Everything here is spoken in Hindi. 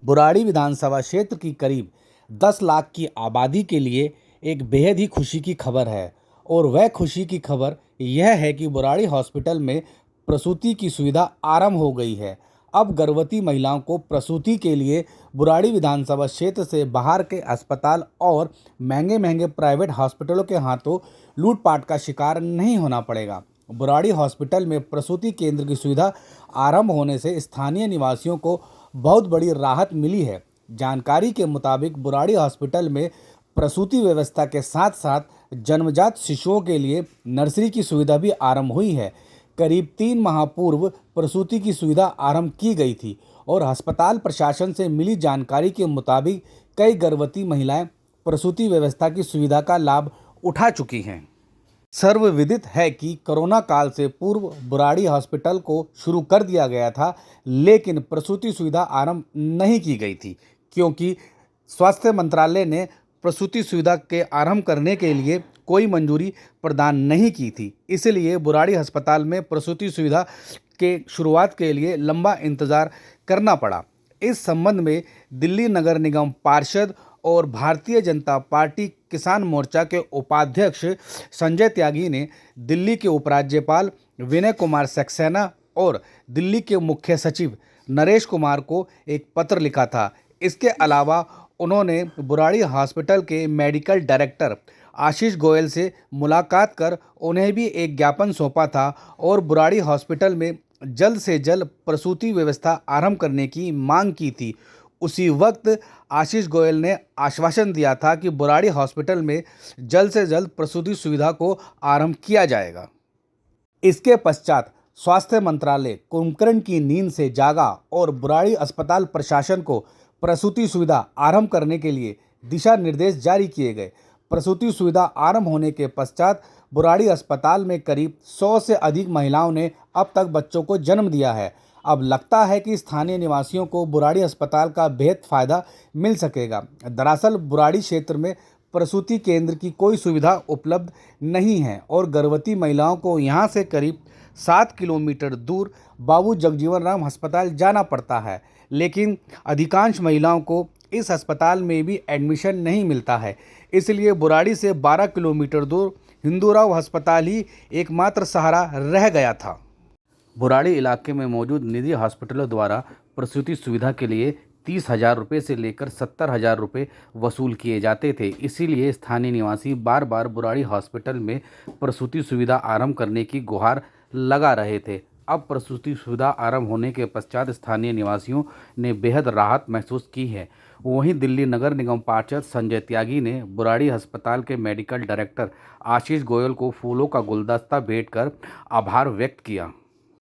बुराड़ी विधानसभा क्षेत्र की करीब 10 लाख की आबादी के लिए एक बेहद ही खुशी की खबर है और वह खुशी की खबर यह है कि बुराड़ी हॉस्पिटल में प्रसूति की सुविधा आरंभ हो गई है। अब गर्भवती महिलाओं को प्रसूति के लिए बुराड़ी विधानसभा क्षेत्र से बाहर के अस्पताल और महंगे महंगे प्राइवेट हॉस्पिटलों के हाथों लूटपाट का शिकार नहीं होना पड़ेगा। बुराड़ी हॉस्पिटल में प्रसूति केंद्र की सुविधा आरंभ होने से स्थानीय निवासियों को बहुत बड़ी राहत मिली है। जानकारी के मुताबिक बुराड़ी हॉस्पिटल में प्रसूति व्यवस्था के साथ साथ जन्मजात शिशुओं के लिए नर्सरी की सुविधा भी आरंभ हुई है। करीब 3 माह पूर्व प्रसूति की सुविधा आरंभ की गई थी और अस्पताल प्रशासन से मिली जानकारी के मुताबिक कई गर्भवती महिलाएं प्रसूति व्यवस्था की सुविधा का लाभ उठा चुकी हैं। सर्वविदित है कि कोरोना काल से पूर्व बुराड़ी हॉस्पिटल को शुरू कर दिया गया था, लेकिन प्रसूति सुविधा आरंभ नहीं की गई थी क्योंकि स्वास्थ्य मंत्रालय ने प्रसूति सुविधा के आरंभ करने के लिए कोई मंजूरी प्रदान नहीं की थी। इसलिए बुराड़ी अस्पताल में प्रसूति सुविधा के शुरुआत के लिए लंबा इंतजार करना पड़ा। इस संबंध में दिल्ली नगर निगम पार्षद और भारतीय जनता पार्टी किसान मोर्चा के उपाध्यक्ष संजय त्यागी ने दिल्ली के उपराज्यपाल विनय कुमार सक्सेना और दिल्ली के मुख्य सचिव नरेश कुमार को एक पत्र लिखा था। इसके अलावा उन्होंने बुराड़ी हॉस्पिटल के मेडिकल डायरेक्टर आशीष गोयल से मुलाकात कर उन्हें भी एक ज्ञापन सौंपा था और बुराड़ी हॉस्पिटल में जल्द से जल्द प्रसूति व्यवस्था आरंभ करने की मांग की थी। उसी वक्त आशीष गोयल ने आश्वासन दिया था कि बुराड़ी हॉस्पिटल में जल्द से जल्द प्रसूति सुविधा को आरंभ किया जाएगा। इसके पश्चात स्वास्थ्य मंत्रालय कुंभकर्ण की नींद से जागा और बुराड़ी अस्पताल प्रशासन को प्रसूति सुविधा आरंभ करने के लिए दिशा निर्देश जारी किए गए। प्रसूति सुविधा आरंभ होने के पश्चात बुराड़ी अस्पताल में करीब 100 से अधिक महिलाओं ने अब तक बच्चों को जन्म दिया है। अब लगता है कि स्थानीय निवासियों को बुराड़ी अस्पताल का बेहद फायदा मिल सकेगा। दरअसल बुराड़ी क्षेत्र में प्रसूति केंद्र की कोई सुविधा उपलब्ध नहीं है और गर्भवती महिलाओं को यहां से करीब 7 किलोमीटर दूर बाबू जगजीवन राम अस्पताल जाना पड़ता है, लेकिन अधिकांश महिलाओं को इस अस्पताल में भी एडमिशन नहीं मिलता है। इसलिए बुराड़ी से 12 किलोमीटर दूर हिंदूराव अस्पताल ही एकमात्र सहारा रह गया था। बुराड़ी इलाके में मौजूद निजी हॉस्पिटलों द्वारा प्रसूति सुविधा के लिए 30,000 रुपये से लेकर 70,000 रुपये वसूल किए जाते थे। इसीलिए स्थानीय निवासी बार बार बुराड़ी हॉस्पिटल में प्रसूति सुविधा आरंभ करने की गुहार लगा रहे थे। अब प्रसूति सुविधा आरंभ होने के पश्चात स्थानीय निवासियों ने बेहद राहत महसूस की है। वहीं दिल्ली नगर निगम पार्षद संजय त्यागी ने बुराड़ी अस्पताल के मेडिकल डायरेक्टर आशीष गोयल को फूलों का गुलदस्ता भेंट कर आभार व्यक्त किया।